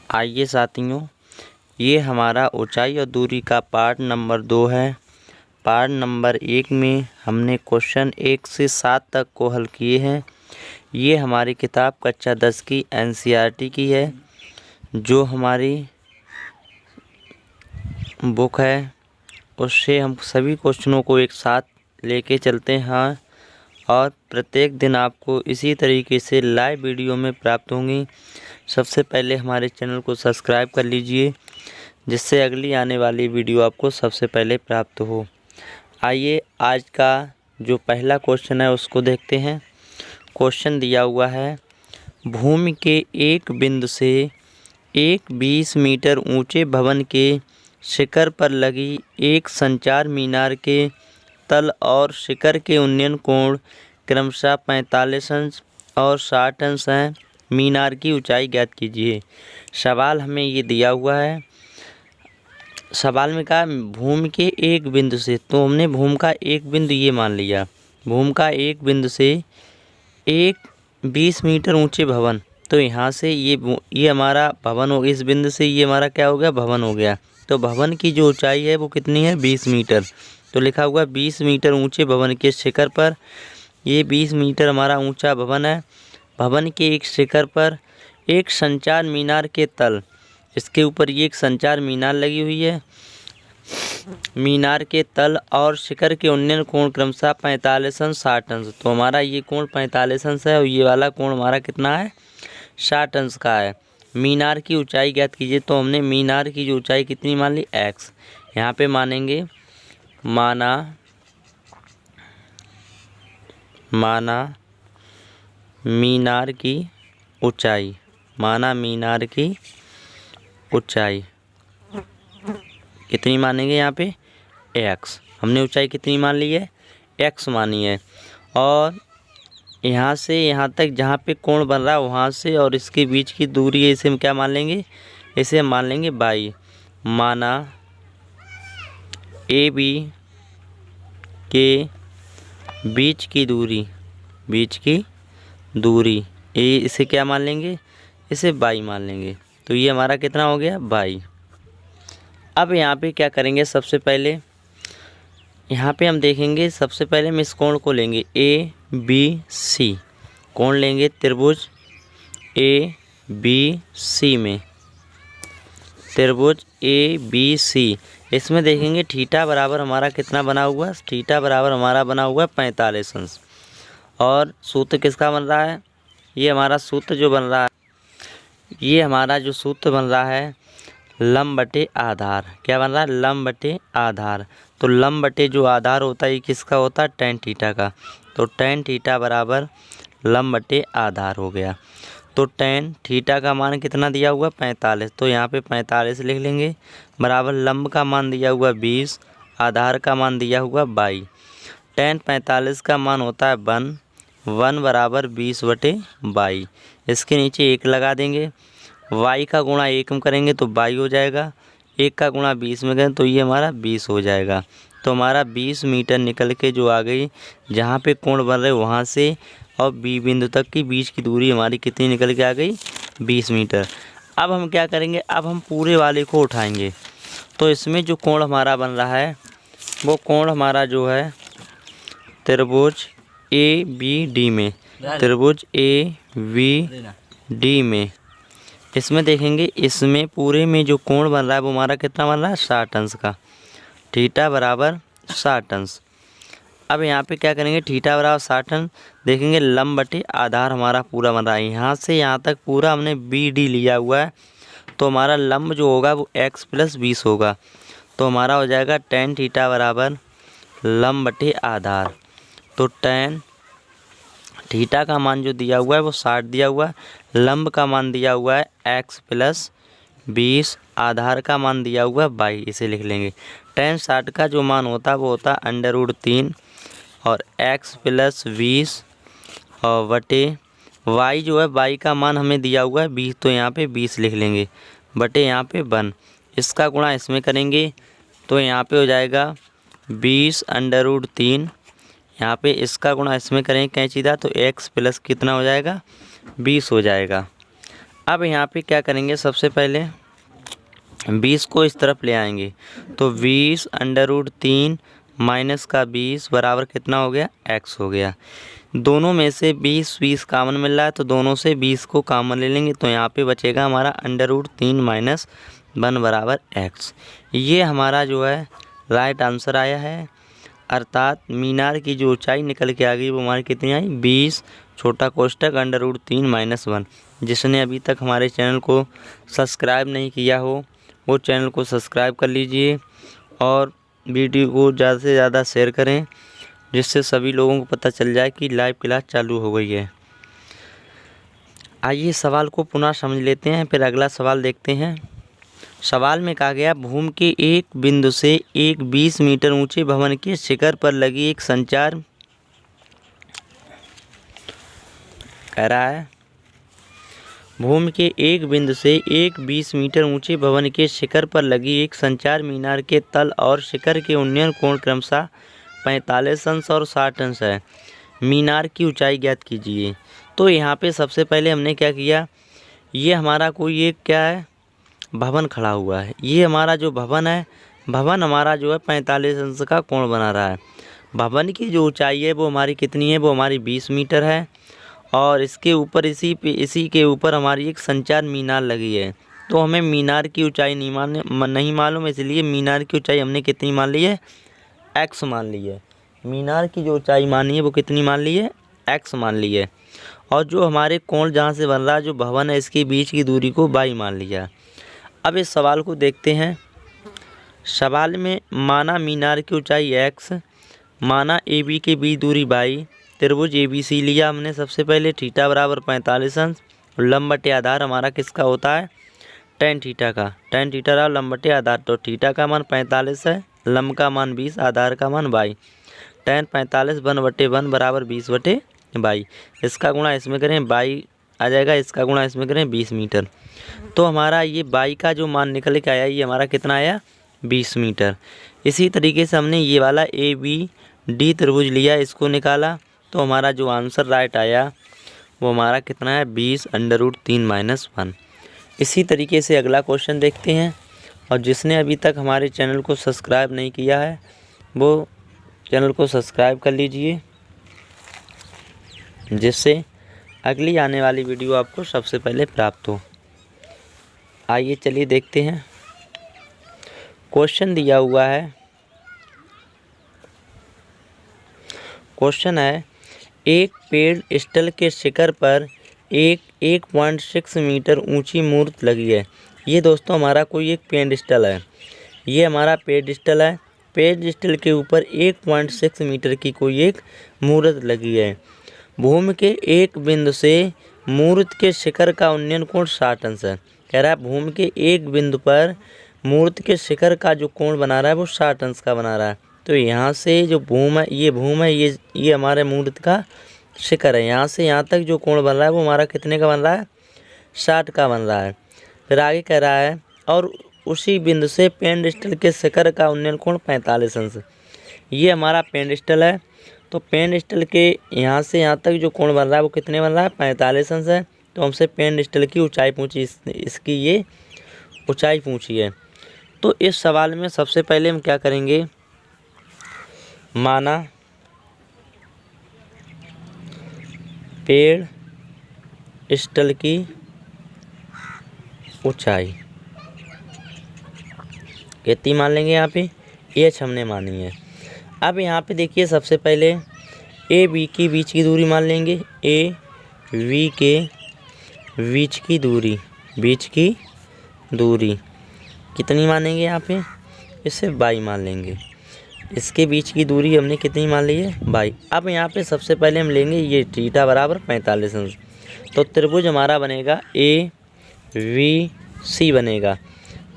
आइए साथियों, ये हमारा ऊंचाई और दूरी का पार्ट नंबर 2 है। पार्ट नंबर 1 में हमने क्वेश्चन 1 से 7 तक को हल किए हैं। ये हमारी किताब कक्षा 10 की एनसीईआरटी की है, जो हमारी बुक है। उससे हम सभी क्वेश्चनों को एक साथ लेके चलते हैं और प्रत्येक दिन आपको इसी तरीके से लाइव वीडियो में प्राप्त होंगी। सबसे पहले हमारे चैनल को सब्सक्राइब कर लीजिए, जिससे अगली आने वाली वीडियो आपको सबसे पहले प्राप्त हो। आइए आज का जो पहला क्वेश्चन है उसको देखते हैं। क्वेश्चन दिया हुआ है, भूमि के एक बिंदु से एक 20 मीटर ऊंचे भवन के शिखर पर लगी एक संचार मीनार के तल और शिखर के उन्नयन कोण क्रमशः 45 अंश और 60 अंश हैं। मीनार की ऊंचाई ज्ञात कीजिए। सवाल हमें ये दिया हुआ है। सवाल में कहा भूमि के एक बिंदु से, तो हमने भूमि का एक बिंदु ये मान लिया। भूमि का एक बिंदु से एक 20 मीटर ऊंचे भवन, तो यहाँ से ये हमारा भवन हो, इस बिंदु से ये हमारा क्या हो गया, भवन हो गया। तो भवन की जो ऊंचाई है वो कितनी है, 20 मीटर। तो लिखा हुआ 20 मीटर ऊंचे भवन के शिखर पर, ये 20 मीटर हमारा ऊंचा भवन है। भवन के एक शिखर पर एक संचार मीनार के तल, इसके ऊपर ये एक संचार मीनार लगी हुई है। मीनार के तल और शिखर के उन्नयन कोण क्रमशः 45 अंश 60 अंश। तो हमारा ये कोण 45 अंश है और ये वाला कोण हमारा कितना है, 60 अंश का है। मीनार की ऊंचाई ज्ञात कीजिए। तो हमने मीनार की जो ऊंचाई कितनी मान ली, x। यहाँ पे मानेंगे माना मीनार की ऊंचाई, मीनार की ऊंचाई कितनी मानेंगे, यहाँ पे x। हमने ऊंचाई कितनी मान ली है, x मानी है। और यहाँ से यहाँ तक जहाँ पे कोण बन रहा है वहाँ से और इसके बीच की दूरी है, इसे हम क्या मान लेंगे, इसे हम मान लेंगे बाई। माना ए बी के बीच की दूरी ए, इसे क्या मान लेंगे, इसे बाई मान लेंगे। तो ये हमारा कितना हो गया, बाई। अब यहाँ पे क्या करेंगे, सबसे पहले यहाँ पे हम देखेंगे, सबसे पहले हम इस कोण को लेंगे ए बी सी। कोण लेंगे त्रिभुज ए बी सी में, त्रिभुज ए बी सी। इसमें देखेंगे थीटा बराबर हमारा कितना बना हुआ, थीटा बराबर हमारा बना हुआ है 45 अंश। और सूत्र किसका बन रहा है, ये हमारा सूत्र जो बन रहा है, ये हमारा जो सूत्र बन रहा है लंब बटे आधार। क्या बन रहा है, लंब बटे आधार। तो लंब बटे जो आधार होता है ये किसका होता है, tan थीटा का। तो tan थीटा बराबर लंब बटे आधार हो गया। तो tan थीटा का मान कितना दिया हुआ, 45। तो यहाँ पे 45 लिख लेंगे, बराबर लंब का मान दिया हुआ 20, आधार का मान दिया हुआ 22। tan 45 का मान होता है 1 बराबर 20 बटे 22। इसके नीचे 1 लगा देंगे। y का गुणा 1 में करेंगे तो 22 हो जाएगा। 1 का गुणा 20 में करें तो ये हमारा 20 हो जाएगा। तो हमारा 20 मीटर निकल के जो आ गई, जहाँ पे कोण बन रहे वहाँ से और बी बिंदु तक की बीच की दूरी हमारी कितनी निकल के आ गई, 20 मीटर। अब हम क्या करेंगे, अब हम पूरे वाले को उठाएंगे। तो इसमें जो कोण हमारा बन रहा है वो कोण हमारा जो है त्रिभुज ए बी डी में, त्रिभुज ए बी डी में, इसमें देखेंगे इसमें पूरे में जो कोण बन रहा है वो हमारा कितना बन रहा है, 60 अंश का। थीटा बराबर 60 अंश। अब यहाँ पे क्या करेंगे, थीटा बराबर 60 अंश, देखेंगे लंब बटे आधार हमारा पूरा बन रहा है। यहाँ से यहाँ तक पूरा हमने बी डी लिया हुआ है। तो हमारा लंब जो होगा वो x + 20 होगा। तो हमारा हो जाएगा tan थीटा बराबर लंब बटे आधार। तो tan थीटा का मान जो दिया हुआ है वो 60 दिया हुआ है, लंब का मान दिया हुआ है x + 20, आधार का मान दिया हुआ है 22। इसे लिख लेंगे। tan 60 का जो मान होता है वो होता है √3 और x + 20 और बटे y जो है, y का मान हमें दिया हुआ है 20, तो यहाँ पे 20 लिख लेंगे, बटे यहाँ पे 1। इसका गुणा इसमें करेंगे तो यहाँ पे हो जाएगा 20 √3। यहाँ पे इसका गुणा इसमें करेंगे कैंची दा, तो x प्लस कितना हो जाएगा, 20 हो जाएगा। अब यहाँ पे क्या करेंगे, सबसे पहले 20 को इस तरफ ले आएंगे तो 20√3 माइनस का 20 बराबर कितना हो गया, x हो गया। दोनों में से 20 कामन मिल रहा है तो दोनों से 20 को कामन ले लेंगे तो यहाँ पे बचेगा हमारा √3 माइनस 1 बराबर x। ये हमारा जो है राइट आंसर आया है। अर्थात मीनार की जो ऊंचाई निकल के आ गई वो हमारी कितनी आई, 20 छोटा कोष्टक √3 माइनस 1। जिसने अभी तक हमारे चैनल को सब्सक्राइब नहीं किया हो वो चैनल को सब्सक्राइब कर लीजिए और वीडियो को ज़्यादा से ज़्यादा शेयर करें, जिससे सभी लोगों को पता चल जाए कि लाइव क्लास चालू हो गई है। आइए सवाल को पुनः समझ लेते हैं, फिर अगला सवाल देखते हैं। सवाल में कहा गया, भूमि के एक बिंदु से एक 20 मीटर ऊंचे भवन के शिखर पर लगी एक संचार, कह रहा है भूमि के एक बिंदु से एक 20 मीटर ऊंचे भवन के शिखर पर लगी एक संचार मीनार के तल और शिखर के उन्नयन कोण क्रमशः 45 अंश और 60 अंश है। मीनार की ऊंचाई ज्ञात कीजिए। तो यहाँ पे सबसे पहले हमने क्या किया, ये हमारा कोई एक क्या है, भवन खड़ा हुआ है। ये हमारा जो भवन है, भवन हमारा जो है 45 अंश का कोण बना रहा है। भवन की जो ऊंचाई है वो हमारी कितनी है, वो हमारी 20 मीटर है और इसके ऊपर इसी के ऊपर हमारी एक संचार मीनार लगी है। तो हमें मीनार की ऊंचाई नहीं मालूम, इसलिए मीनार की ऊंचाई हमने कितनी मान ली है, x मान ली है। मीनार की जो ऊंचाई मानी है वो कितनी मान ली है, x मान ली है। और जो हमारे कोण जहाँ से बन रहा है, जो भवन है, इसके बीच की दूरी को y मान लिया। अब इस सवाल को देखते हैं। सवाल में माना मीनार की ऊंचाई x, माना AB के बीच दूरी y, त्रिभुज ABC लिया हमने सबसे पहले, थीटा बराबर 45 अंश, लंब बटे आधार हमारा किसका होता है, tan थीटा का। tan थीटा रहा लंब बटे आधार, तो थीटा का मान 45 है, लंब का मान 20, आधार का मान y। tan 45 1/1 बराबर 20/y। इसका गुणा इसमें करें y आ जाएगा, इसका गुणा इसमें करें 20 मीटर। तो हमारा ये y का जो मान निकल के आया ये हमारा कितना आया, 20 मीटर। इसी तरीके से हमने ये वाला ABD त्रिभुज लिया, इसको निकाला तो हमारा जो आंसर राइट आया वो हमारा कितना है, 20√3 माइनस 1। इसी तरीके से अगला क्वेश्चन देखते हैं। और जिसने अभी तक हमारे चैनल को सब्सक्राइब नहीं किया है वो चैनल को सब्सक्राइब कर लीजिए, जिससे अगली आने वाली वीडियो आपको सबसे पहले प्राप्त हो। आइए चलिए देखते हैं। क्वेश्चन दिया हुआ है, क्वेश्चन है एक पेड़ स्थल के शिखर पर एक 1.6 मीटर ऊंची मूर्ति लगी है। ये दोस्तों हमारा कोई एक पेड़ स्थल है, ये हमारा पेड़ स्थल है। पेड़ स्थल के ऊपर 1.6 मीटर की कोई एक मूर्ति लगी है। भूमि के एक बिंदु से मूर्ति के शिखर का उन्नयन कोण 60 अंश है। कह रहा है भूमि के एक बिंदु पर मूर्ति के शिखर का जो कोण बना रहा है वो 60 अंश का बना रहा है। तो यहाँ से जो भूमि है ये हमारे मूर्ति का शिखर है। यहाँ से यहाँ तक जो कोण बन रहा है वो हमारा कितने का बन रहा है, 60 का बन रहा है। फिर आगे कह रहा है और उसी बिंदु से पेड़ स्थल के शिखर का उन्नयन कोण 45 अंश। ये हमारा पेड़ स्थल है, तो पेड़ स्थल के यहाँ से यहाँ तक जो कोण बन रहा है वो कितने बन रहा है, 45 अंश है। तो हमसे पेड़ स्थल की ऊंचाई पूछी, इसकी ये ऊंचाई पूछी है। तो इस सवाल में सबसे पहले हम क्या करेंगे, माना पेड़ स्थल की ऊंचाई कितनी मान लेंगे, यहाँ पे h हमने मानी है। अब यहाँ पे देखिए सबसे पहले AB के बीच की दूरी मान लेंगे, AB के बीच की दूरी कितनी मानेंगे, यहाँ पे इससे y मान लेंगे। इसके बीच की दूरी हमने कितनी मान ली है, y। अब यहाँ पे सबसे पहले हम लेंगे ये थीटा बराबर 45 अंश। तो त्रिभुज हमारा बनेगा ABC बनेगा।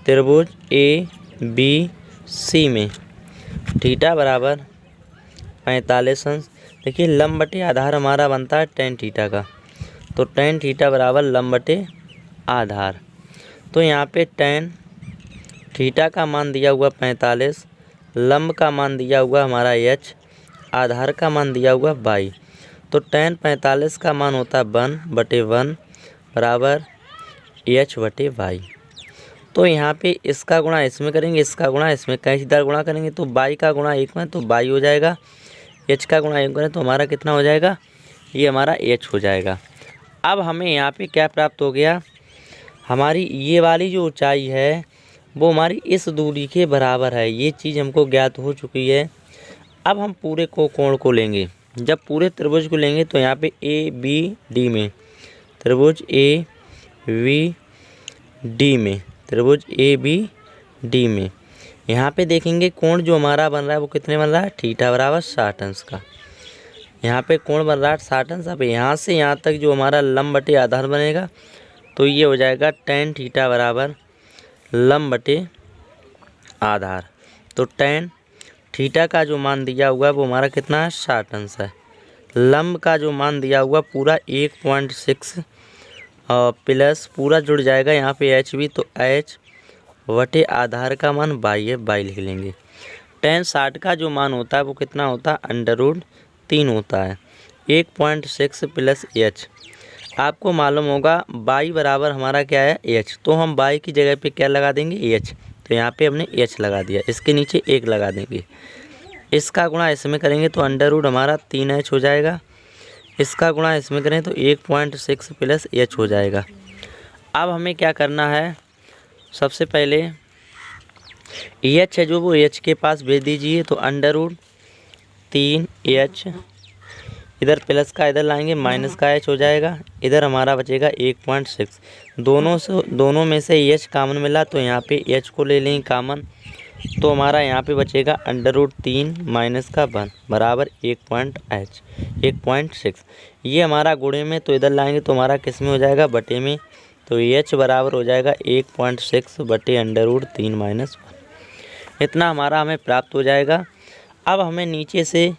त्रिभुज ABC में थीटा बराबर 45 अंश। देखिए लंब बटे आधार हमारा बनता है tan थीटा का, तो tan थीटा बराबर लंब बटे आधार। तो यहाँ पे tan थीटा का मान दिया हुआ 45, लंब का मान दिया हुआ हमारा h, आधार का मान दिया हुआ y। तो tan 45 का मान होता है 1/1 बराबर एच बटे वाई। तो यहाँ पे इसका गुणा इसमें करेंगे, इसका गुणा इसमें, कैंचीदार गुणा करेंगे तो बाई का गुणा एक में तो बाई हो जाएगा, एच का गुणा एक करें तो हमारा कितना हो जाएगा, ये हमारा एच हो जाएगा। अब हमें यहाँ पे क्या प्राप्त हो गया, हमारी ये वाली जो ऊंचाई है वो हमारी इस दूरी के बराबर है, ये चीज़ हमको ज्ञात हो चुकी है। अब हम पूरे कोण को लेंगे, जब पूरे त्रिभुज को लेंगे तो यहाँ पे ए बी डी में, त्रिभुज ए बी डी में, त्रिभुज ए बी डी में यहाँ पे देखेंगे कोण जो हमारा बन रहा है वो कितने बन रहा है, थीटा बराबर 60 अंश का। यहाँ पे कोण बन रहा है 60 अंश। अब यहाँ से यहाँ तक जो हमारा लंब बटे आधार बनेगा तो ये हो जाएगा tan थीटा बराबर लंब बटे आधार। तो tan थीटा का जो मान दिया हुआ है वो हमारा कितना है, 60 अंश है। लंब का जो मान दिया हुआ पूरा 1.6 प्लस पूरा जुड़ जाएगा यहाँ पे एच भी, तो एच बटे आधार का मान बाई है, बाई लिख लेंगे। tan 60 का जो मान होता है वो कितना होता है, √3 होता है। 1.6 प्लस एच, आपको मालूम होगा बाई बराबर हमारा क्या है, एच, तो हम बाई की जगह पे क्या लगा देंगे, एच। तो यहाँ पे हमने एच लगा दिया, इसके नीचे 1 लगा देंगे, इसका गुणा इसमें करेंगे तो √ हमारा 3h हो जाएगा, इसका गुणा इसमें करें तो 1.6 प्लस एच हो जाएगा। अब हमें क्या करना है, सबसे पहले एच है जो वो एच के पास भेज दीजिए, तो √3h, इधर प्लस का इधर लाएंगे माइनस का एच हो जाएगा, इधर हमारा बचेगा 1.6। दोनों में से एच कॉमन मिला तो यहाँ पे एच को ले लेंगे कॉमन, तो हमारा यहाँ पे बचेगा √3 माइनस का 1 बराबर 1.6। ये हमारा गुणे में, तो इधर लाएंगे तो हमारा किस में हो जाएगा, बटे में, तो एच बराबर हो जाएगा 1.6 बटे √3 माइनस 1। इतना हमारा हमें प्राप्त हो जाएगा। अब हमें नीचे से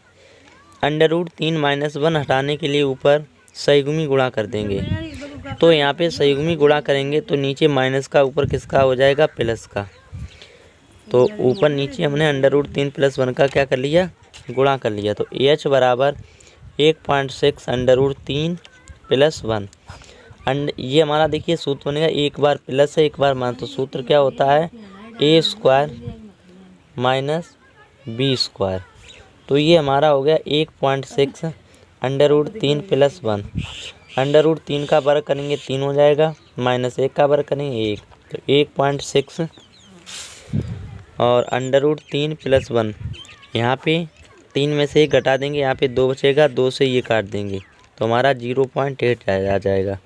√3 माइनस 1 हटाने के लिए ऊपर सहीगुमी गुणा कर देंगे, तो यहाँ पे सहीगुमी गुणा करेंगे तो नीचे माइनस का ऊपर किसका हो जाएगा, प्लस का। तो ऊपर नीचे हमने √3 प्लस 1 का क्या कर लिया, गुणा कर लिया। तो एच बराबर 1.6 √3 प्लस 1। ये हमारा देखिए सूत्र बनेगा, एक बार प्लस है एक बार मान, तो सूत्र क्या होता है, a² माइनस b²। तो ये हमारा हो गया 1.6 √3 प्लस 1। √3 का वर्ग करेंगे 3 हो जाएगा, माइनस 1 का वर्ग करेंगे 1, तो 1.6 और √3 प्लस 1, यहाँ पे 3 में से 1 घटा देंगे, यहाँ पे 2 बचेगा, 2 से ये काट देंगे तो हमारा 0.8 आ जाएगा।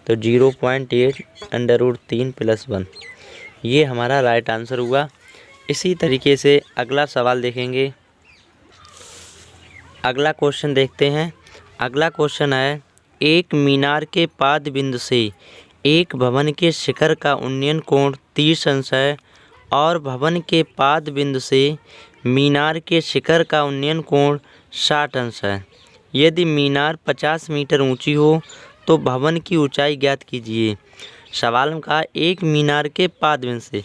तो 0.8 √3 प्लस 1, ये हमारा राइट आंसर हुआ। इसी तरीके से अगला सवाल देखेंगे। अगला क्वेश्चन देखते हैं। अगला क्वेश्चन है, एक मीनार के पाद बिंदु से एक भवन के शिखर का उन्नयन कोण 30 अंश है और भवन के पाद बिंदु से मीनार के शिखर का उन्नयन कोण 60 अंश है। यदि मीनार 50 मीटर ऊंची हो तो भवन की ऊंचाई ज्ञात कीजिए। सवाल में कहा एक मीनार के पाद बिंदु से,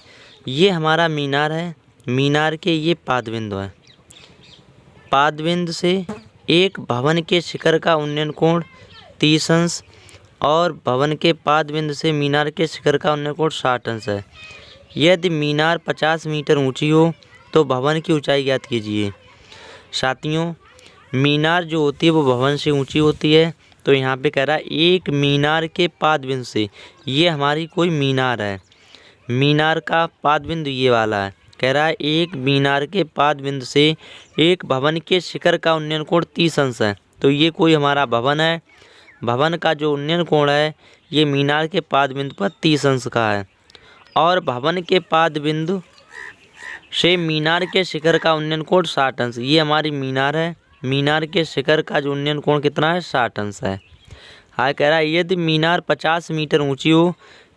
ये हमारा मीनार है, मीनार के ये पाद बिंदु है, पाद बिंदु से एक भवन के शिखर का उन्नयन कोण 30 अंश और भवन के पाद बिंदु से मीनार के शिखर का उन्नयन कोण 60 अंश है। यदि मीनार 50 मीटर ऊंची हो तो भवन की ऊंचाई ज्ञात कीजिए। साथियों, मीनार जो होती है वो भवन से ऊंची होती है, तो यहाँ पे कह रहा है एक मीनार के पाद बिंदु से, ये हमारी कोई मीनार है, मीनार का पाद बिंदु ये वाला है, कह रहा है एक मीनार के पाद बिंदु से एक भवन के शिखर का उन्नयन कोण 30 अंश है, तो ये कोई हमारा भवन है, भवन का जो उन्नयन कोण है ये मीनार के पाद बिंदु पर 30 अंश का है और भवन के पाद बिंदु से मीनार के शिखर का उन्नयन कोण 60 अंश, ये हमारी मीनार है, मीनार के शिखर का जो उन्नयन कोण कितना है 60 अंश है। हाँ, कह रहा है यदि मीनार 50 मीटर ऊंची हो,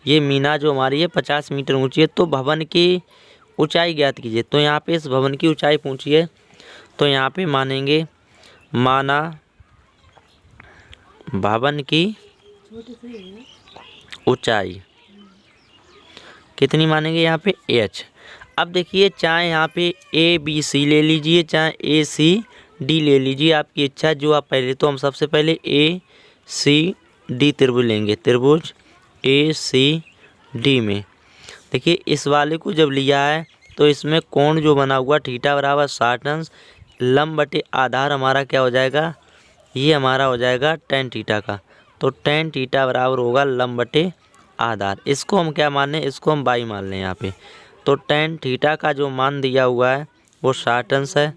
ये मीनार जो हमारी है 50 मीटर ऊंची है, तो भवन की ऊंचाई ज्ञात कीजिए। तो यहाँ पे इस भवन की ऊंचाई पूछी है, तो यहाँ पे मानेंगे, माना भवन की ऊंचाई कितनी मानेंगे, यहाँ पे h। अब देखिए चाहे यहाँ पे ABC ले लीजिए चाहे ACD ले लीजिए, आपकी इच्छा जो आप पहले, तो हम सबसे पहले ACD त्रिभुज लेंगे, त्रिभुज ACD डी में। देखिए इस वाले को जब लिया है तो इसमें कोण जो बना हुआ थीटा बराबर 60 अंश, लंब बटे आधार हमारा क्या हो जाएगा, ये हमारा हो जाएगा tan थीटा का। तो tan थीटा बराबर होगा लंब बटे आधार। इसको हम क्या मान लें, इसको हम बाई मान लें यहाँ पे। तो tan थीटा का जो मान दिया हुआ है वो 60 अंश है,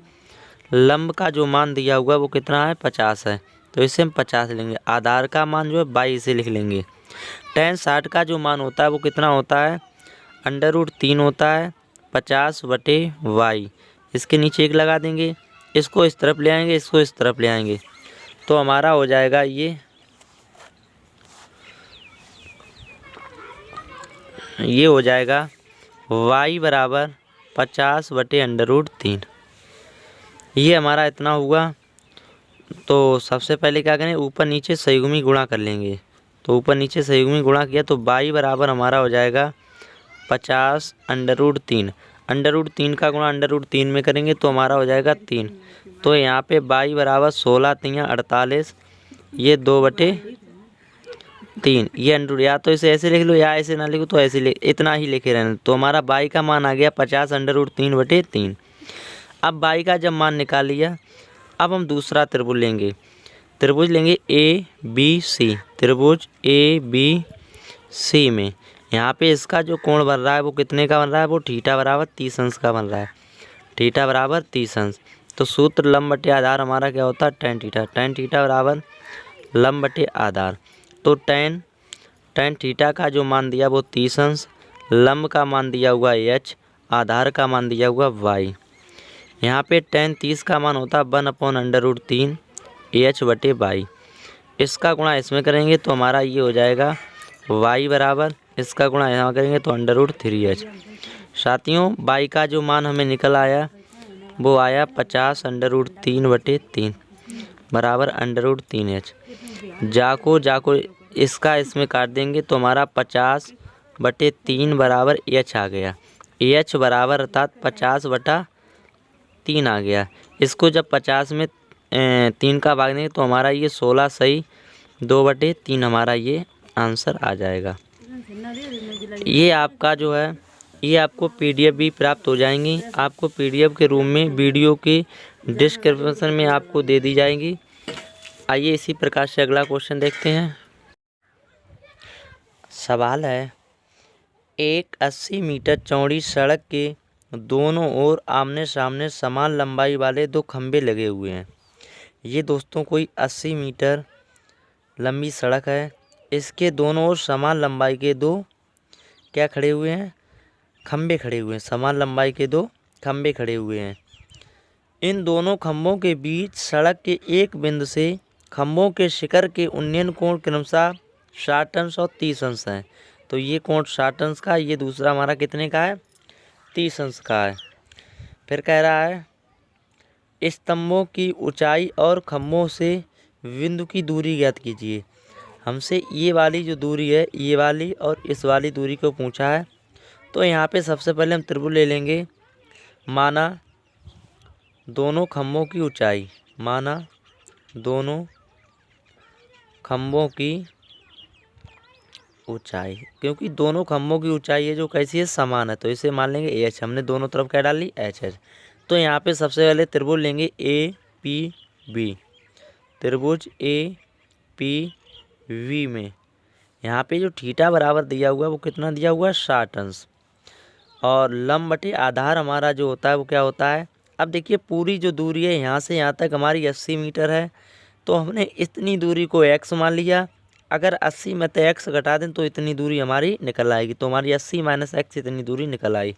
लंब का जो मान दिया हुआ है वो कितना है, 50 है। तो इसे हम 50 लेंगे। आधार का मान जो है बाई से लिख लेंगे। tan 60 का जो मान होता है वो कितना होता है, √3 होता है 50 बटे वाई। इसके नीचे 1 लगा देंगे, इसको इस तरफ ले आएंगे, इसको इस तरफ ले आएंगे, तो हमारा हो जाएगा ये हो जाएगा y बराबर 50 बटे √3। ये हमारा इतना हुआ। तो सबसे पहले क्या करें, ऊपर नीचे संयुग्मी गुणा कर लेंगे। तो ऊपर नीचे संयुग्मी गुणा किया तो y बराबर हमारा हो जाएगा 50 √3। √3 का गुणा √3 में करेंगे तो हमारा हो जाएगा 3। तो यहाँ पे y बराबर 16 3 48, ये 2/3। ये अंडर, या तो इसे ऐसे लिख लो या ऐसे ना लिखो तो ऐसे इतना ही लिखे रहना। तो हमारा y का मान आ गया 50 √3/3। अब y का जब मान निकाल लिया, अब हम दूसरा त्रिभुज लेंगे। त्रिभुज लेंगे ABC, त्रिभुज ABC में यहाँ पे इसका जो कोण बन रहा है वो कितने का बन रहा है, वो थीटा बराबर 30 अंश का बन रहा है। थीटा बराबर 30 अंश। तो सूत्र लंब बटे आधार हमारा क्या होता है, tan थीटा। tan थीटा बराबर लंब बटे आधार। तो tan थीटा का जो मान दिया वो 30 अंश, लंब का मान दिया हुआ h, आधार का मान दिया हुआ y। यहाँ पे tan 30 का मान होता है 1/√3 h बटे y। इसका गुणा इसमें करेंगे तो हमारा ये हो जाएगा y बराबर, इसका गुणा यहाँ करेंगे तो √3h। साथियों y का जो मान हमें निकल आया वो आया 50 √3/3 बराबर √3h। जाको इसका इसमें काट देंगे तो हमारा 50/3 बराबर h आ गया। h बराबर अर्थात 50/3 आ गया। इसको जब 50 में 3 का भाग देंगे तो हमारा ये 16 सही 2/3 हमारा ये आंसर आ जाएगा। ये आपका जो है ये आपको PDF भी प्राप्त हो जाएंगी। आपको PDF के रूप में वीडियो के डिस्क्रिप्शन में आपको दे दी जाएंगी। आइए इसी प्रकार से अगला क्वेश्चन देखते हैं। सवाल है, एक 80 मीटर चौड़ी सड़क के दोनों ओर आमने सामने समान लंबाई वाले 2 खंभे लगे हुए हैं। ये दोस्तों कोई 80 मीटर लंबी सड़क है। इसके दोनों ओर समान लंबाई के 2 क्या खड़े हुए हैं, खंभे खड़े हुए हैं। समान लंबाई के 2 खंभे खड़े हुए हैं। इन दोनों खंभों के बीच सड़क के एक बिंदु से खंभों के शिखर के उन्नयन कोण क्रमशः 60 अंश और 30 अंश हैं। तो ये कोण 60 अंश का, ये दूसरा हमारा कितने का है, 30 अंश का है। फिर कह रहा है स्तंभों की ऊंचाई और खंभों से बिंदु की दूरी ज्ञात कीजिए। हमसे ये वाली जो दूरी है, ये वाली और इस वाली दूरी को पूछा है। तो यहाँ पे सबसे पहले हम त्रिभुज ले लेंगे। माना दोनों खंभों की ऊंचाई, माना दोनों खंभों की ऊंचाई, क्योंकि दोनों खंभों की ऊंचाई है जो कैसी है, समान है, तो इसे मान लेंगे h। हमने दोनों तरफ क्या डाल ली, h। तो यहाँ पे सबसे पहले त्रिभुज लेंगे APB। त्रिभुज APB में यहाँ पे जो थीटा बराबर दिया हुआ है वो कितना दिया हुआ है, 60 अंश। और लंब बटे आधार हमारा जो होता है वो क्या होता है। अब देखिए पूरी जो दूरी है यहाँ से यहाँ तक हमारी 80 मीटर है, तो हमने इतनी दूरी को x मान लिया। अगर 80 में से x घटा दें तो इतनी दूरी हमारी निकल आएगी। तो हमारी 80 - x इतनी दूरी निकल आई।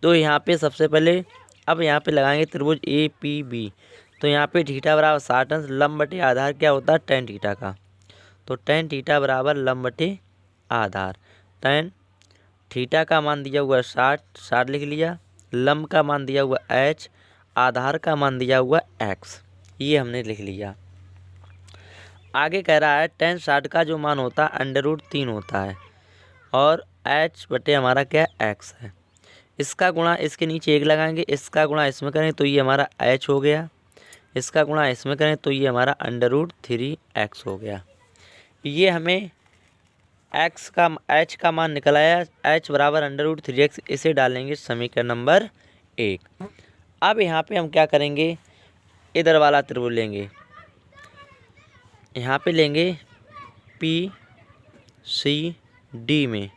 तो यहाँ पे सबसे पहले अब यहाँ पे लगाएंगे त्रिभुज APB। तो यहाँ पे थीटा बराबर 60 अंश, लंब बटे आधार क्या होता है, tan थीटा का। तो tan थीटा बराबर लंब बटे आधार। tan थीटा का मान दिया हुआ 60 लिख लिया, लंब का मान दिया हुआ h, आधार का मान दिया हुआ x, ये हमने लिख लिया। आगे कह रहा है tan 60 का जो मान होता है √3 होता है और h बटे हमारा क्या x है। इसका गुणा इसके नीचे 1 लगाएंगे, इसका गुणा इसमें करें तो ये हमारा h हो गया, इसका गुणा इसमें करें तो ये हमारा √3x हो गया। ये हमें एच का मान निकल आया, एच बराबर √3x, इसे डालेंगे समीकरण नंबर 1। अब यहाँ पे हम क्या करेंगे, इधर वाला त्रिभुज लेंगे, यहाँ पे लेंगे PCD में,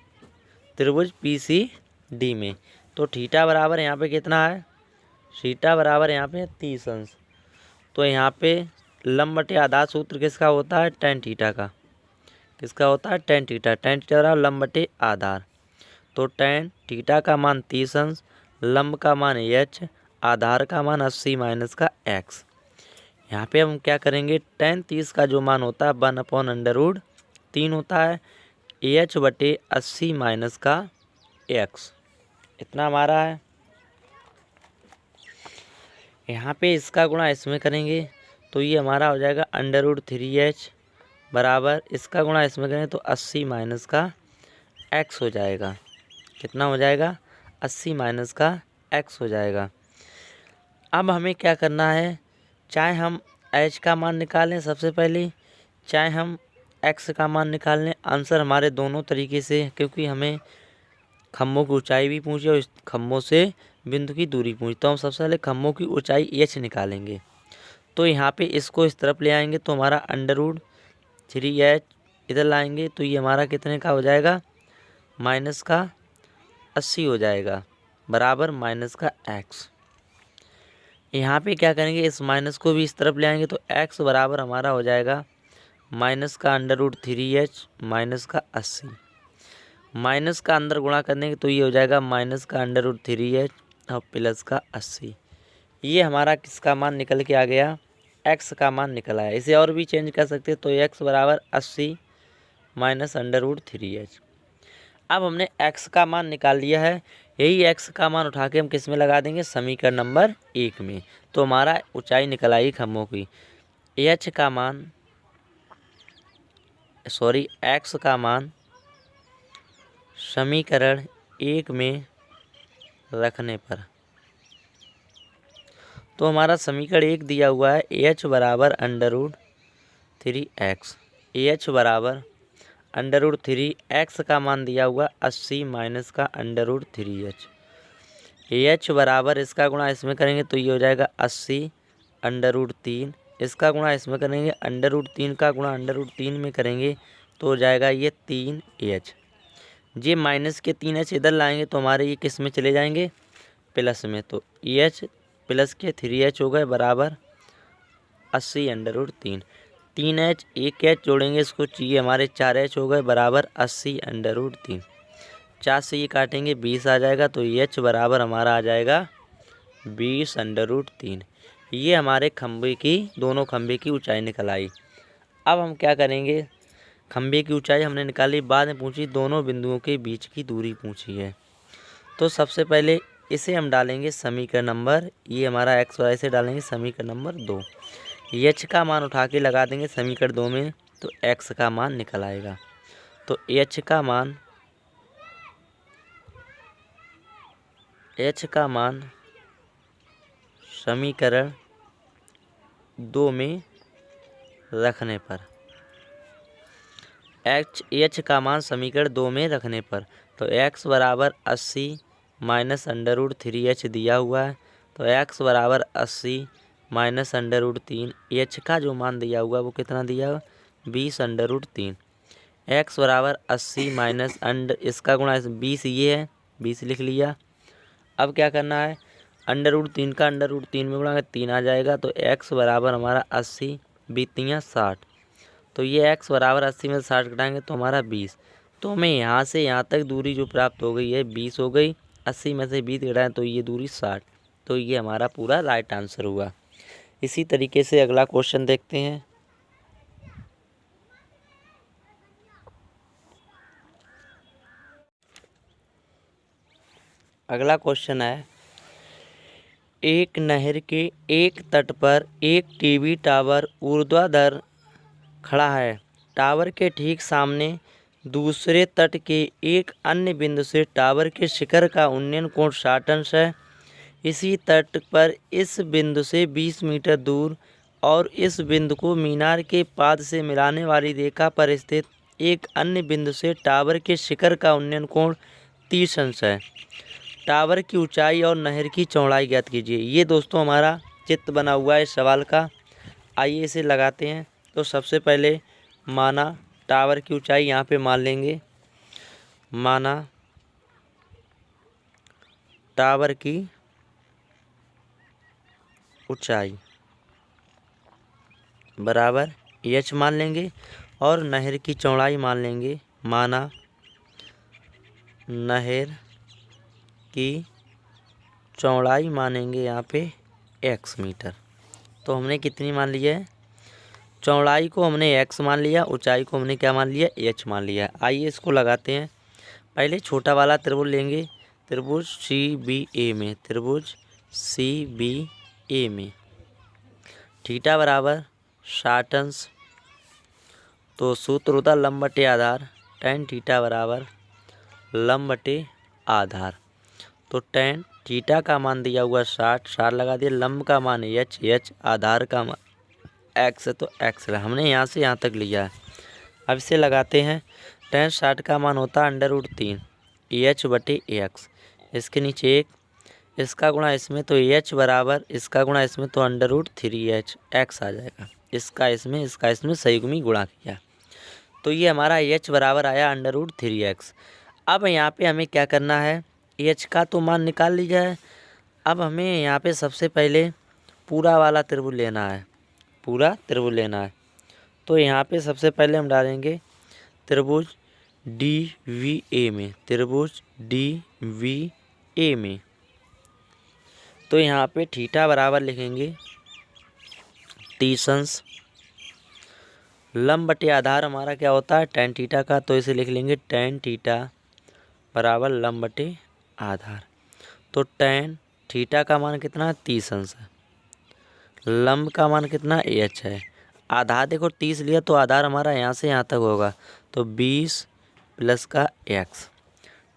त्रिभुज PCD में। तो थीटा बराबर यहाँ पे कितना है, थीटा बराबर यहाँ पे 30 अंश। तो यहाँ पे लंब बटे आधार सूत्र किसका होता है, tan थीटा का। किसका होता है, tan थीटा। tan थीटा बराबर लंब बटे आधार। तो tan थीटा का मान 30 अंश, लंब का मान h, आधार का मान 80 माइनस का x। यहाँ पे हम क्या करेंगे, tan 30 का जो मान होता है 1/√3 होता है, h बटे 80 माइनस का x, इतना हमारा है। यहाँ पे इसका गुणा इसमें करेंगे तो ये हमारा हो जाएगा √3h बराबर, इसका गुणा इसमें करें तो 80 माइनस का x हो जाएगा। कितना हो जाएगा, 80 माइनस का x हो जाएगा। अब हमें क्या करना है, चाहे हम h का मान निकालें सबसे पहले, चाहे हम x का मान निकाल लें। आंसर हमारे दोनों तरीके से, क्योंकि हमें खम्भों की ऊंचाई भी पूछी और खम्भों से बिंदु की दूरी पूछी। तो हम सबसे पहले खम्भों की ऊंचाई h निकालेंगे। तो यहाँ पे इसको इस तरफ ले आएंगे तो हमारा √3h इधर लाएंगे तो ये हमारा कितने का हो जाएगा, माइनस का 80 हो जाएगा बराबर माइनस का x। यहाँ पे क्या करेंगे, इस माइनस को भी इस तरफ ले आएंगे तो x बराबर हमारा हो जाएगा माइनस का √3h माइनस का 80। माइनस का अंदर गुणा करने के तो ये हो जाएगा माइनस का √3h और प्लस का 80। ये हमारा किसका मान निकल के आ गया, x का मान निकल आया। इसे और भी चेंज कर सकते हैं तो x बराबर 80 माइनस √3h। अब हमने x का मान निकाल लिया है, यही x का मान उठा के हम किस में लगा देंगे, समीकरण नंबर 1 में। तो हमारा ऊंचाई निकल आई खम्भों की। x का मान समीकरण 1 में रखने पर, तो हमारा समीकरण 1 दिया हुआ है h बराबर √3x, h बराबर √3x का मान दिया हुआ 80 माइनस का √3h। h बराबर इसका गुणा इसमें करेंगे तो ये हो जाएगा 80 √3, इसका गुणा इसमें करेंगे √3 का गुणा √3 में करेंगे तो हो जाएगा ये 3h। ये माइनस के 3h इधर लाएंगे तो हमारे ये किस में चले जाएंगे, प्लस में। तो h प्लस के 3h हो गए बराबर 80 √3। 3h 1h जोड़ेंगे इसको, चाहिए हमारे 4h हो गए बराबर 80 √3। 4 से ये काटेंगे 20 आ जाएगा तो h बराबर हमारा आ जाएगा 20 √3। ये हमारे खंभे की, दोनों खंभे की ऊंचाई निकल आई। अब हम क्या करेंगे, खंभे की ऊंचाई हमने निकाली, बाद में पूछी दोनों बिंदुओं के बीच की दूरी पूछी है। तो सबसे पहले इसे हम डालेंगे समीकरण नंबर, ये हमारा x y से डालेंगे समीकरण नंबर 2। h का मान उठा के लगा देंगे समीकरण 2 में तो x का मान निकल आएगा। तो h का मान समीकरण 2 में रखने पर, h का मान समीकरण 2 में रखने पर, तो x बराबर 80 माइनस √3h दिया हुआ है। तो x बराबर 80 माइनस √3, h का जो मान दिया हुआ है वो कितना दिया हुआ, 20 √3। x बराबर 80 माइनस इसका गुणा 20 ये है, 20 लिख लिया। अब क्या करना है, √3 का √3 में गुणा 3 आ जाएगा तो x बराबर हमारा 80 बीतियाँ 60। तो ये x बराबर 80 में 60 घटाएंगे तो हमारा 20। तो हमें यहाँ से यहाँ तक दूरी जो प्राप्त हो गई है 20 हो गई, 80 में से 20 घटाएं तो ये दूरी 60। तो ये हमारा पूरा राइट आंसर हुआ। इसी तरीके से अगला क्वेश्चन देखते हैं। अगला क्वेश्चन है, एक नहर के एक तट पर एक टीवी टावर ऊर्ध्वाधर खड़ा है। टावर के ठीक सामने दूसरे तट के एक अन्य बिंदु से टावर के शिखर का उन्नयन कोण 60 अंश है। इसी तट पर इस बिंदु से 20 मीटर दूर और इस बिंदु को मीनार के पाद से मिलाने वाली रेखा पर स्थित एक अन्य बिंदु से टावर के शिखर का उन्नयन कोण 30 अंश है। टावर की ऊंचाई और नहर की चौड़ाई ज्ञात कीजिए। ये दोस्तों हमारा चित्र बना हुआ है इस सवाल का। आइए इसे लगाते हैं। तो सबसे पहले माना टावर की ऊंचाई यहाँ पे मान लेंगे, माना टावर की ऊंचाई बराबर h मान लेंगे और नहर की चौड़ाई मान लेंगे, माना नहर की चौड़ाई मानेंगे यहाँ पे x मीटर। तो हमने कितनी मान लिया है, चौड़ाई को हमने x मान लिया, ऊंचाई को हमने क्या मान लिया, h मान लिया। आइए इसको लगाते हैं। पहले छोटा वाला त्रिभुज लेंगे, त्रिभुज CBA में, त्रिभुज CBA में थीटा बराबर 60 अंश। तो सूत्र होता लंब बटे आधार, tan थीटा बराबर लंब बटे आधार। तो tan थीटा का मान दिया हुआ 60 लगा दिया, लंब का मान h आधार का मान x है तो x है, हमने यहाँ से यहाँ तक लिया है। अब इसे लगाते हैं। tan 60 का मान होता है √3 h बटे x, इसके नीचे 1, इसका गुणा इसमें तो h बराबर इसका गुणा इसमें तो √3h x आ जाएगा। इसका इसमें संयुग्मी गुणा किया तो ये हमारा h बराबर आया √3x। अब यहाँ पे हमें क्या करना है, h का तो मान निकाल लीजिए है। अब हमें यहाँ पे सबसे पहले पूरा वाला त्रिभुज लेना है, पूरा त्रिभुज लेना है। तो यहाँ पे सबसे पहले हम डालेंगे त्रिभुज DVA में, त्रिभुज DVA में। तो यहाँ पे थीटा बराबर लिखेंगे 30 अंश, लंब बटे आधार हमारा क्या होता है tan थीटा का, तो इसे लिख लेंगे tan थीटा बराबर लंब बटे आधार। तो tan थीटा का मान कितना 30 अंश है, लंब का मान कितना h है, आधार देखो 30 लिया तो आधार हमारा यहाँ से यहाँ तक होगा तो 20 प्लस का x।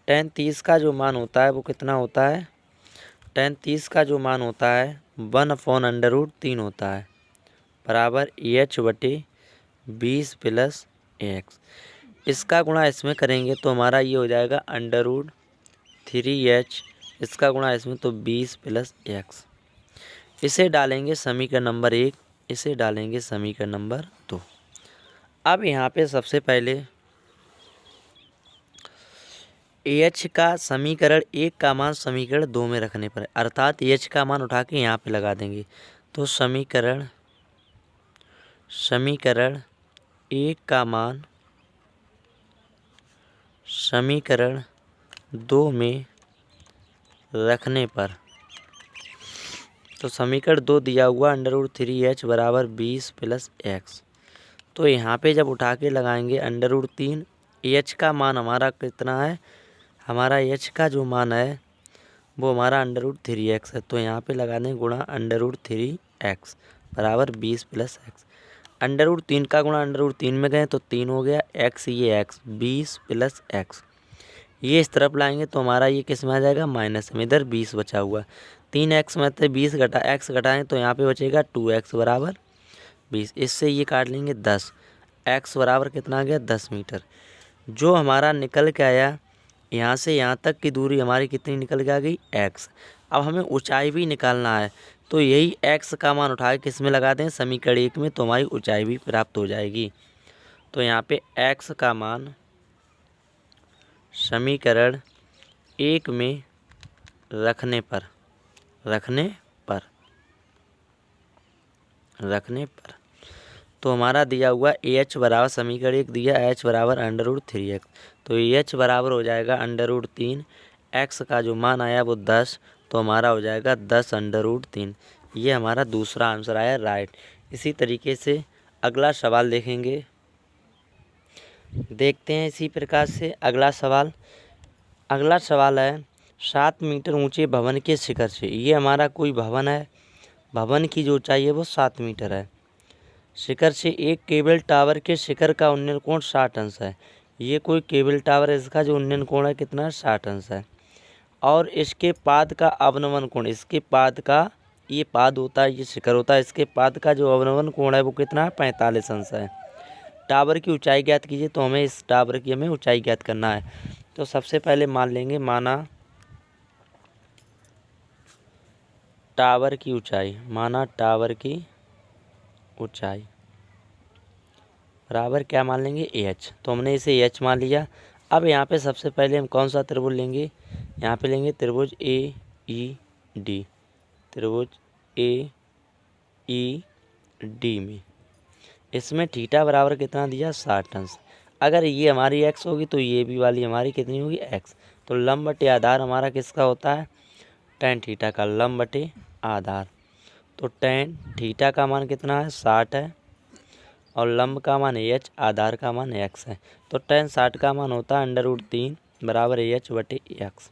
tan 30 का जो मान होता है वो कितना होता है, tan 30 का जो मान होता है 1/√3 होता है बराबर h बटे 20 प्लस x। इसका गुणा इसमें करेंगे तो हमारा ये हो जाएगा √3h, इसका गुणा इसमें तो 20 प्लस x। इसे डालेंगे समीकरण नंबर 1, इसे डालेंगे समीकरण नंबर 2। अब यहाँ पे सबसे पहले h का समीकरण 1 का मान समीकरण 2 में रखने पर, अर्थात h का मान उठा के यहाँ पे लगा देंगे। तो समीकरण 1 का मान समीकरण 2 में रखने पर, तो समीकरण 2 दिया हुआ √3h बराबर 20 प्लस x। तो यहाँ पे जब उठा के लगाएंगे √3, h का मान हमारा कितना है, हमारा h का जो मान है वो हमारा √3x है। तो यहाँ पे लगा दें गुणा √3x बराबर 20 प्लस x। √3 का गुणा √3 में गए तो 3 हो गया, x ये x 20 प्लस x। ये इस तरफ लाएंगे तो हमारा ये किस में आ जाएगा, माइनस में, इधर 20 बचा हुआ, 3x में से 20 x घटाएँ तो यहाँ पे बचेगा 2x बराबर 20। इससे ये काट लेंगे 10, x बराबर कितना आ गया 10 मीटर। जो हमारा निकल के आया यहाँ से यहाँ तक की दूरी हमारी कितनी निकल के आ गई x। अब हमें ऊंचाई भी निकालना है तो यही x का मान उठा के किस में लगा दें, समीकरण 1 में, तो हमारी ऊंचाई भी प्राप्त हो जाएगी। तो यहाँ पे x का मान समीकरण 1 में रखने पर तो हमारा दिया हुआ h बराबर समीकरण 1 दिया h बराबर √3x। तो h बराबर हो जाएगा √3, x का जो मान आया वो 10, तो हमारा हो जाएगा 10√3। ये हमारा दूसरा आंसर आया राइट। इसी तरीके से अगला सवाल देखेंगे, देखते हैं इसी प्रकार से अगला सवाल है 7 मीटर ऊंचे भवन के शिखर से, ये हमारा कोई भवन है, भवन की जो ऊंचाई है वो 7 मीटर है, शिखर से एक केबल टावर के शिखर का उन्नयन कोण 60 अंश है। ये कोई केबल टावर है, इसका जो उन्नयन कोण है कितना है 60 अंश है। और इसके पाद का अवनमन कोण, इसके पाद का, ये पाद होता है, ये शिखर होता है, इसके पाद का जो अवनमन कोण है वो कितना है 45 अंश है। टावर की ऊंचाई ज्ञात कीजिए, तो हमें इस टावर की हमें ऊंचाई ज्ञात करना है। तो सबसे पहले मान लेंगे, माना टावर की ऊंचाई, माना टावर की ऊंचाई बराबर क्या मान लेंगे, एच। तो हमने इसे एच मान लिया। अब यहाँ पे सबसे पहले हम कौन सा त्रिभुज लेंगे, यहाँ पे लेंगे त्रिभुज ए ई डी, त्रिभुज ए ई डी में इसमें थीटा बराबर कितना दिया, 60 अंश। अगर ये हमारी एक्स होगी तो ये भी वाली हमारी कितनी होगी, एक्स। तो लंब बटे आधार हमारा किसका होता है, टेन थीटा का, लंब बटे आधार। तो टेन थीटा का मान कितना है, 60 है, और लंब का मान एच, आधार का मान एक्स है। तो टेन 60 का मान होता है √3 बराबर एच बटे एक्स।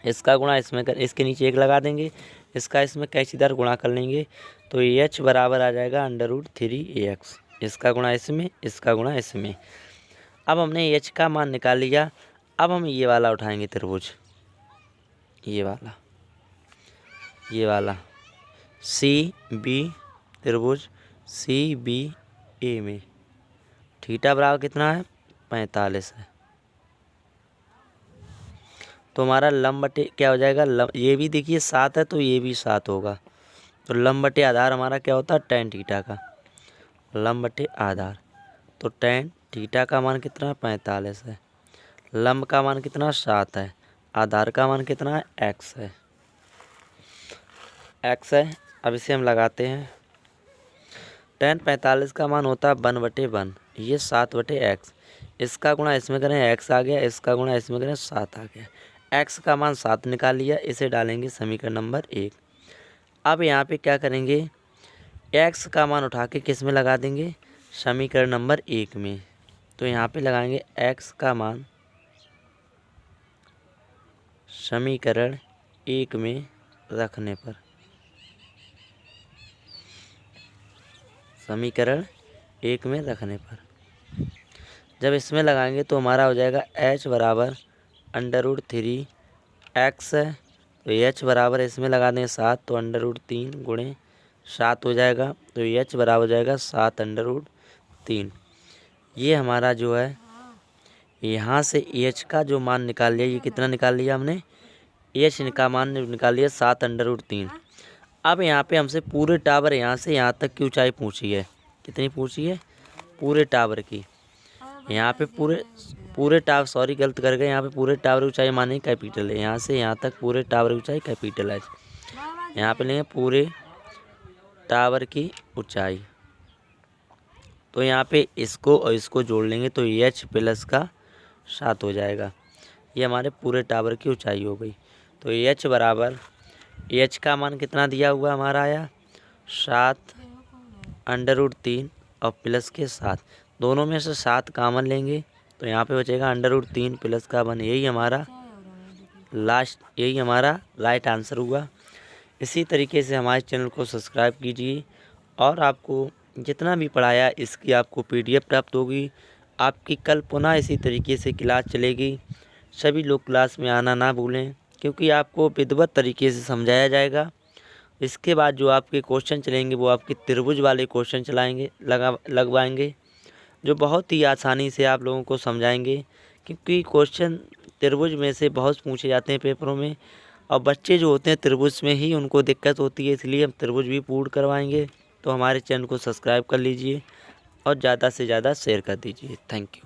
इसका गुणा इसमें कर, इसके नीचे एक लगा देंगे, इसका इसमें कैंचीदार गुणा कर लेंगे, तो एच बराबर आ जाएगा √3 इसका गुणा इसमें, इसका गुणा इसमें। अब हमने एच का मान निकाल लिया। अब हम ये वाला उठाएंगे त्रिभुज, ये वाला सी बी, त्रिभुज सी बी ए में थीटा बराबर कितना है, 45 है। तो हमारा लंब बटे क्या हो जाएगा, ये भी देखिए 7 है तो ये भी 7 होगा। तो लंब बटे आधार हमारा क्या होता है, टेन थीटा का, लंब बटे आधार। तो टेन थीटा का मान कितना है, 45 है, लंब का मान कितना 7 है, आधार का मान कितना है, एक्स है, एक्स है। अब इसे हम लगाते हैं, टेन 45 का मान होता है 1/1, ये 7/x। इसका गुणा इसमें करें, एक्स आ गया, इसका गुणा इसमें करें, 7 आ गया। एक्स का मान 7 निकाल लिया, इसे डालेंगे समीकरण नंबर 1। अब यहाँ पे क्या करेंगे, एक्स का मान उठा के किस में लगा देंगे, समीकरण नंबर 1 में। तो यहाँ पे लगाएंगे एक्स का मान समीकरण 1 में रखने पर, समीकरण 1 में रखने पर जब इसमें लगाएंगे तो हमारा हो जाएगा h बराबर √3x है। तो h बराबर इसमें लगा दें 7, तो √3 गुणे 7 हो जाएगा। तो h बराबर हो जाएगा 7/3। ये हमारा जो है, यहाँ से h का जो मान निकाल लिया, ये कितना निकाल लिया हमने, h का मान निकाल लिया 7/3। अब यहाँ पे हमसे पूरे टावर यहाँ से यहाँ तक की ऊंचाई पूछी है, कितनी पूछी है, पूरे टावर की। यहाँ पे पूरे टावर, सॉरी गलत कर गए, यहाँ पे पूरे टावर की ऊंचाई मानी कैपिटल है, यहाँ से यहाँ तक पूरे टावर की ऊंचाई कैपिटल है। यहाँ पे लेंगे पूरे टावर की ऊंचाई, तो यहाँ पे इसको और इसको जोड़ लेंगे तो एच प्लस का 7 हो जाएगा। ये हमारे पूरे टावर की ऊंचाई हो गई। तो एच बराबर, एच का मान कितना दिया हुआ हमारा आया 7/3 और प्लस के 7, दोनों में से 7 कॉमन लेंगे तो यहाँ पे बचेगा √3 प्लस का 1। यही हमारा राइट आंसर हुआ। इसी तरीके से हमारे चैनल को सब्सक्राइब कीजिए, और आपको जितना भी पढ़ाया इसकी आपको PDF प्राप्त होगी। आपकी कल पुनः इसी तरीके से क्लास चलेगी। सभी लोग क्लास में आना ना भूलें, क्योंकि आपको विधिवत तरीके से समझाया जाएगा। इसके बाद जो आपके क्वेश्चन चलेंगे वो आपके त्रिभुज वाले क्वेश्चन लगवाएंगे, जो बहुत ही आसानी से आप लोगों को समझाएंगे, क्योंकि क्वेश्चन त्रिभुज में से बहुत पूछे जाते हैं पेपरों में, और बच्चे जो होते हैं त्रिभुज में ही उनको दिक्कत होती है, इसलिए हम त्रिभुज भी पूर्ण करवाएंगे। तो हमारे चैनल को सब्सक्राइब कर लीजिए और ज़्यादा से ज़्यादा शेयर कर दीजिए। Thank you.